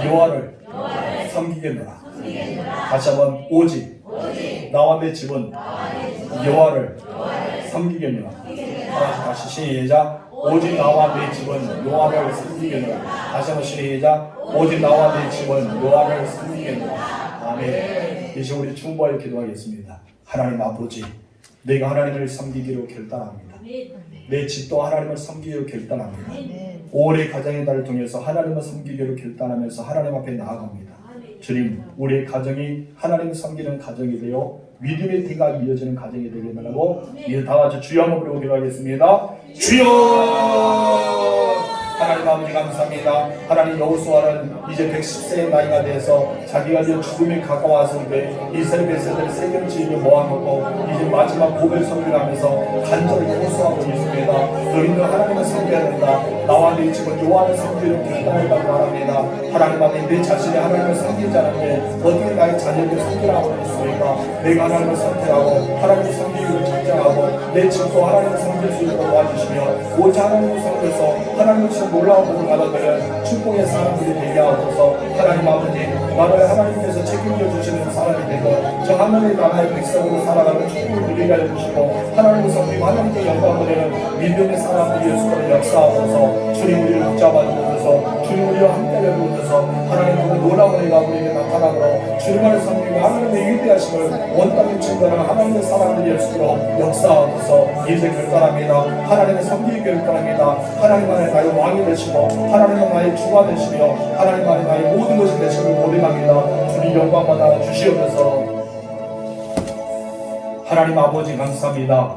여호와를 섬기겠노라. 다시 한번 오직 나와 내 집은 여호와를 섬기겠노라. 다시 시작. 오직 나와 내 집은 여호와를 섬기겠노라. 다시 한번 시작. 오직 나와 내 집은 여호와를 섬기겠노라. 아멘. 이제 우리 충고하여 기도하겠습니다. 하나님 아버지, 내가 하나님을 섬기기로 결단합니다. 내 집도 하나님을 섬기기로 결단합니다. 올해 가정의 달을 통해서 하나님을 섬기기로 결단하면서 하나님 앞에 나아갑니다. 주님, 우리의 가정이 하나님을 섬기는 가정이 되어 믿음의 대가 이어지는 가정이 되게 달라고 이제 다 같이 주여 한번 부르고 기도하겠습니다. 주여! 하나님 아버지 감사합니다. 하나님 여호수아는 이제 110세의 나이가 돼서 자기가 이제 죽음이 가까웠을 때 이스라엘 백성들의 세겜지를 모아놓고 이제 마지막 고백 선언을 하면서 간절히 호소하고 있습니다. 너희는 하나님을 섬겨야 된다. 나와 내 집은 여호와를 섬기기로 결단했다고 말합니다. 하나님 앞에 내 자신이 하나님을 섬기지 않는데 어떻게 나의 자녀를 섬기라고 했습니까? 내가 하나님을 선택하고 하나님을 섬기기로 작정하고 내 집도 하나님을 섬길 수 있도록 도와주시며 오직 하나님을 섬겨서 하나님을 놀라운 복을 받아들여 축복의 사람들이 되게 하옵소서. 하나님 아버지, 나를 하나님께서 책임져 주시는 사람이 되고 저 하늘의 나라의 백성으로 살아가는 축복을 누리게 해주시고 하나님을 섬기고 하나님께 영광을 드리는 믿음의 사람들이 예수로 역사하옵소서. 주님 우리를 붙잡아 주옵소서. 주옵소서. 주님 우리와 함께하여 주옵소서. 하나님 그 놀라운 은혜가 우리에게 나타나므로 주님만을 섬기고 하나님의 위대하심을 온 땅에 증거하는 하나님의 사람들이 예수로 역사하옵소서. 이제 결단합니다. 하나님의 섬기기 결단합니다. 하나님 안에 나의 왕이 되시고 하나님은 나의 주가 되시며 하나님 안에 나의 모든 것이 되심을 고백합니다. 주님 영광받아 주시옵소서. 하나님 아버지 감사합니다.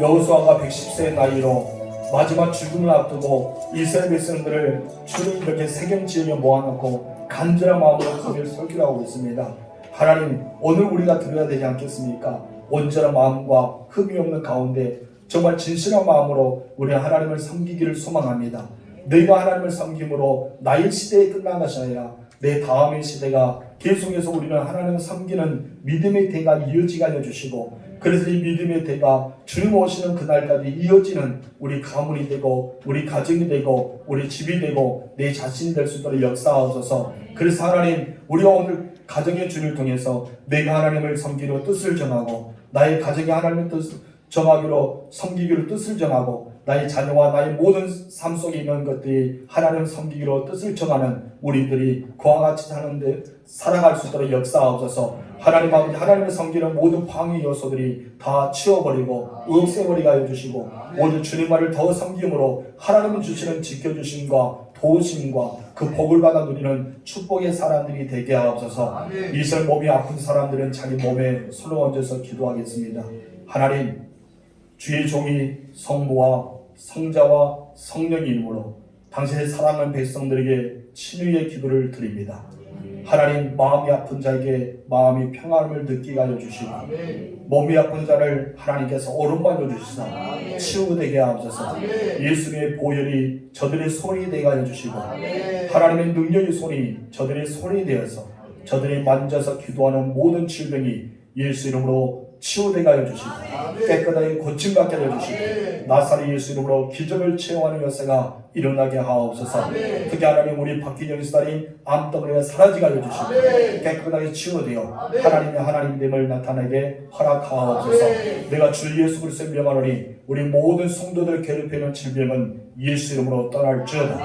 여호수아가 110세의 나이로 마지막 죽음을 앞두고 이스라엘 백성들을 주님 이렇게 세겜 지으며 모아놓고 간절한 마음으로 거기를 설교하고 있습니다. 하나님 오늘 우리가 들어야 되지 않겠습니까? 온전한 마음과 흠이 없는 가운데 정말 진실한 마음으로 우리 하나님을 섬기기를 소망합니다. 너희가 하나님을 섬김으로 나의 시대에 끝나가셔야 내 다음의 시대가 계속해서 우리는 하나님을 섬기는 믿음의 대가 이어지게 하여주시고, 그래서 이 믿음의 대가 주님 오시는 그날까지 이어지는 우리 가문이 되고 우리 가정이 되고 우리 집이 되고 내 자신이 될 수 있도록 역사하옵소서. 그래서 하나님 우리가 오늘 가정의 주를 통해서 내가 하나님을 섬기려 뜻을 정하고 나의 가정이 하나님의 뜻을 정하기로 섬기기로 뜻을 정하고 나의 자녀와 나의 모든 삶 속에 있는 것들이 하나님을 섬기기로 뜻을 정하는 우리들이 그와 같이 사는데 살아갈 수 있도록 역사하옵소서. 하나님 아버지, 하나님을 섬기는 모든 방해 요소들이 다 치워버리고 없애버리게 하여 주시고 오늘 주님만을 더 섬김으로 하나님이 주시는 지켜주심과 도우심과 그 복을 받아 누리는 축복의 사람들이 되게 하옵소서. 이스라엘 몸이 아픈 사람들은 자기 몸에 손을 얹어서 기도하겠습니다. 하나님, 주의 종이 성부와 성자와 성령의 이름으로 당신의 사랑하는 백성들에게 친유의 기도를 드립니다. 하나님, 마음이 아픈 자에게 마음이 평안함을 느끼게 하여 주시고 몸이 아픈 자를 하나님께서 오른발로 주시사 치유되게 하옵소서. 예수님의 보혈이 저들의 손이 되게 하여 주시고 하나님의 능력의 손이 저들의 손이 되어서 저들이 만져서 기도하는 모든 질병이 예수 이름으로 치유되게 하여 주시고 깨끗하게 고침받게 하여 주시고 나사렛 예수 이름으로 기적을 체험하는 역사가 일어나게 하옵소서. 특히 하나님 우리 박기정 스타님 암덩어리가 사라지게 하여 주시고 깨끗하게 치유되어 하나님의 하나님됨을 나타내게 허락하옵소서. 내가 주 예수 그리스도의 명하노니 우리 모든 성도들 괴롭히는 질병은 예수 이름으로 떠날지어다.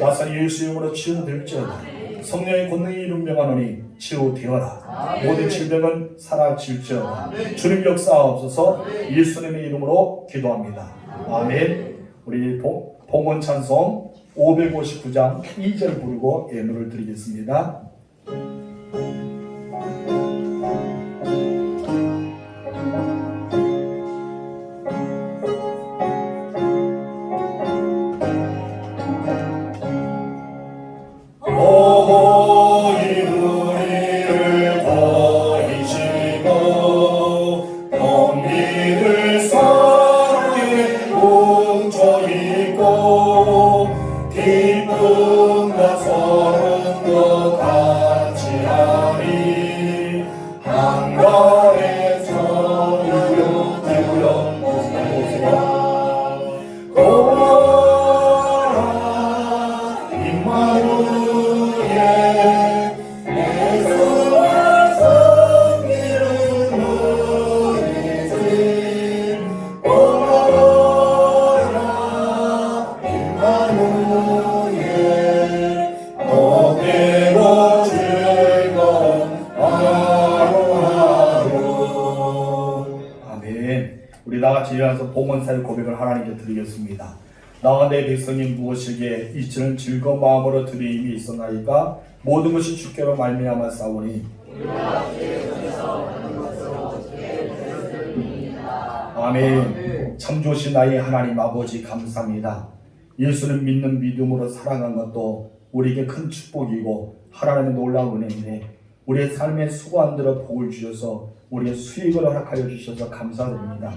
나사렛 예수 이름으로 치유될지어다. 성령의 권능이 이름 명하노니 치유되어라. 모든 질병은 사라질지어다. 주님 역사하옵소서. 예수님의 이름으로 기도합니다. 아멘. 우리 봉헌 찬송 559장 2절 부르고 예물을 드리겠습니다. 우리 다같이 일어나서 봉헌사의 고백을 하나님께 드리겠습니다. 나와 내 백성이 무엇이기에 이처럼 즐거운 마음으로 드림이 있었나이까 모든 것이 주께로 말미암아 싸우니 아멘. 참 좋으신 나의 하나님 아버지 감사합니다. 예수를 믿는 믿음으로 살아간 것도 우리에게 큰 축복이고 하나님의 놀라운 은혜인데 우리의 삶에 수고한 대로 복을 주셔서 우리의 수익을 허락하여 주셔서 감사드립니다.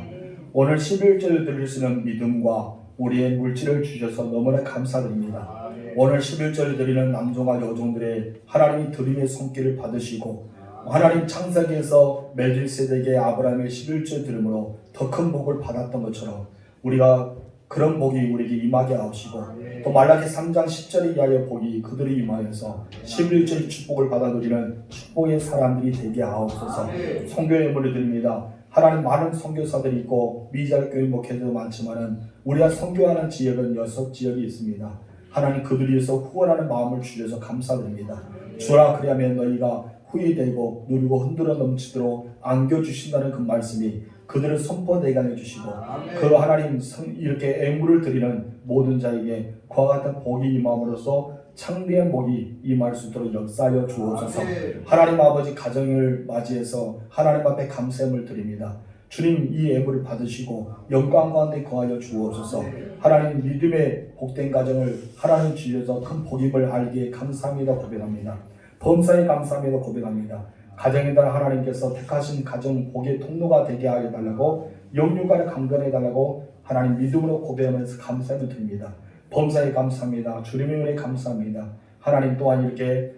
오늘 11절을 드릴 수 있는 믿음과 우리의 물질을 주셔서 너무나 감사드립니다. 오늘 11절을 드리는 남종과 여종들의 하나님이 드림의 손길을 받으시고 하나님 창세기에서 멜기세덱에게 아브라함의 11절 드림으로 더 큰 복을 받았던 것처럼 우리가 그런 복이 우리에게 임하게 하시고 또 말라기 3장 10절에 이하의 복이 그들이 임하여서 11절의 축복을 받아 누리는 축복의 사람들이 되게 하옵소서. 선교의 예물을 드립니다. 하나님 많은 선교사들이 있고 미자교회 목회자도 많지만은 우리가 선교하는 지역은 6지역이 있습니다. 하나님 그들을 위해서 후원하는 마음을 주셔서 감사드립니다. 주라 그리하면 너희가 후회되고 누리고 흔들어 넘치도록 안겨주신다는 그 말씀이 그들을 선포되게 하여 주시고 그 하나님 이렇게 애물을 드리는 모든 자에게 그와 같은 복이 임함으로써 창대한 복이 임할 수 있도록 역사하여 주옵소서. 하나님 아버지 가정을 맞이해서 하나님 앞에 감사함을 드립니다. 주님 이 예물을 받으시고 영광 가운데 거하여 주옵소서. 하나님 믿음의 복된 가정을 하나님 주셔서 큰 복임을 알기에 감사합니다 고백합니다. 범사에 감사합니다 고백합니다. 가정에 따라 하나님께서 택하신 가정 복의 통로가 되게 하여 달라고 영육간에 강건해 달라고 하나님 믿음으로 고백하면서 감사를 드립니다. 범사에 감사합니다. 주님의 은혜에 감사합니다. 하나님 또한 이렇게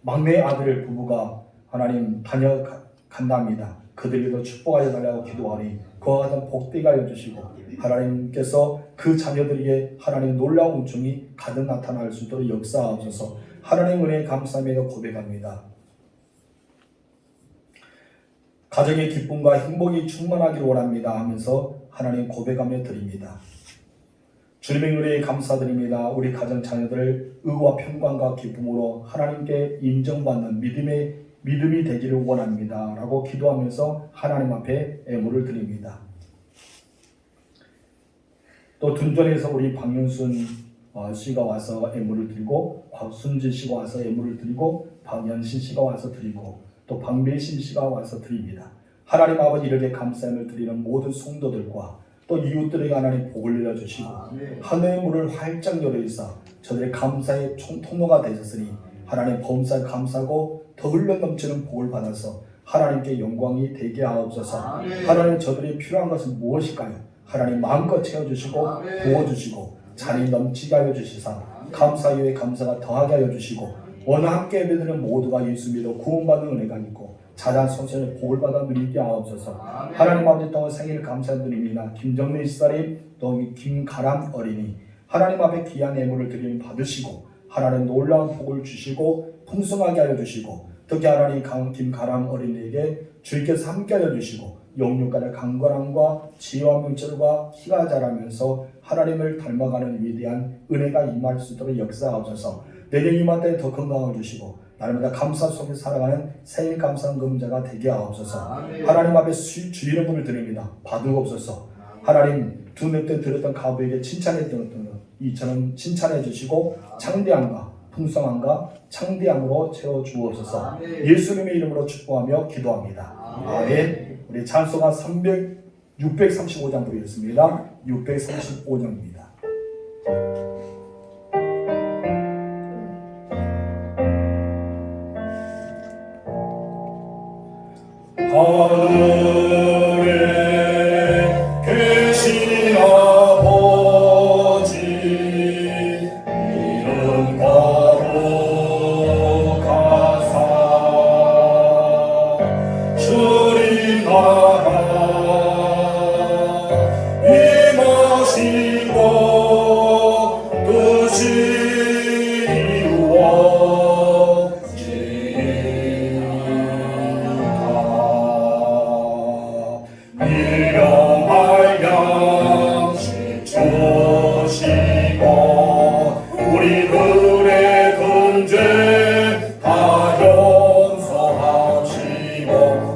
막내 아들 부부가 하나님 다녀간답니다. 그들에게도 축복하여 달라고 기도하니 그와 같은 복되게 하여 주시고 하나님께서 그 자녀들에게 하나님 놀라운 은총이 가득 나타날 수 있도록 역사하옵소서. 하나님 은혜에 감사함에도 고백합니다. 가정의 기쁨과 행복이 충만하기를 원합니다 하면서 하나님 고백하며 드립니다. 주님의 은혜에 감사드립니다. 우리 가정 자녀들 의와 평강과 기쁨으로 하나님께 인정받는 믿음이 되기를 원합니다 라고 기도하면서 하나님 앞에 애물을 드립니다. 또 둔전에서 우리 박윤순 씨가 와서 애물을 드리고 곽순진 씨가 와서 애물을 드리고 박연신 씨가 와서 드리고 또 박매신 씨가 와서 드립니다. 하나님 아버지 이렇게 감사함을 드리는 모든 성도들과 또 이웃들에게 하나님 복을 내려주시고 하늘의 문을 활짝 열어주사 저들의 감사의 통로가 되셨으니 하나님 범사에 감사하고 더 흘러넘치는 복을 받아서 하나님께 영광이 되게 하옵소서. 하나님 저들이 필요한 것은 무엇일까요? 하나님 마음껏 채워주시고 부어주시고 잔이 넘치게 하여 주시사 감사 위에 감사가 더하게 하여 주시고 오늘 함께 예배드리는 모두가 예수 믿어 구원받는 은혜가 있고 자단 성천의 복을 받아 누리게 하옵소서. 하나님 아버지 또 생일 감사드립니다. 김정래 집사님 또 김가람 어린이 하나님 앞에 귀한 예물을 드리는 받으시고 하나님 놀라운 복을 주시고 풍성하게 하여 주시고 특히 하나님 김가람 어린이에게 주께서 함께 하여 주시고 영육간의 강건함과 지혜와 명철과 키가 자라면서 하나님을 닮아가는 위대한 은혜가 임할 수 있도록 역사하옵소서. 내년 이맘 때 더 건강을 주시고 날마다 감사 속에 살아가는 생일 감사금자가 되게 하옵소서. 하나님 앞에 주 이름을 드립니다. 받으옵소서. 하나님 두뇌 때 들었던 가부에게 칭찬했던 것 이처럼 칭찬해 주시고 창대함과 풍성함과 창대함으로 채워 주옵소서. 예수님의 이름으로 축복하며 기도합니다. 아멘. 우리 찬송가 635장 부르겠습니다. 635장입니다. 하늘에 계신 아버지 이름 거룩하사 주님 나라 임하시고 뜻이 일용할 양식 주시고 우리들의 근죄 다 용서하시고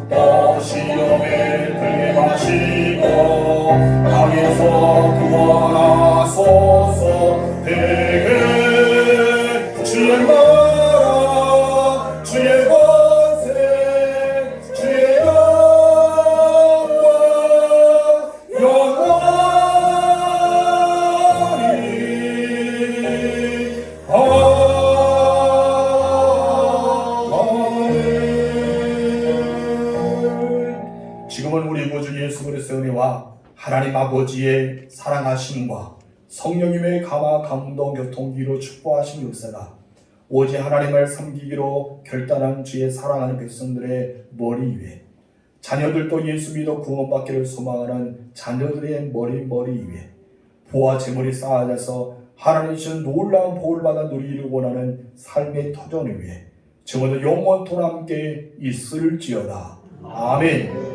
또 시험에 들게 마시고 악에서 구원하소서. 되게 주의 나라 주의 권세 주의 지금은 우리 구주 예수 그리스도의 은혜와 하나님 아버지의 사랑하심과 성령님의 감화 감동 교통기로 축복하신 역사가 오직 하나님을 섬기기로 결단한 주의 사랑하는 백성들의 머리 위에 자녀들도 예수 믿어 구원받기를 소망하는 자녀들의 머리 위에 부와 재물이 쌓아져서 하나님 주신 놀라운 복을 받아 누리기를 원하는 삶의 터전을 위해 지금도 영원토록 함께 있을지어다. 아멘.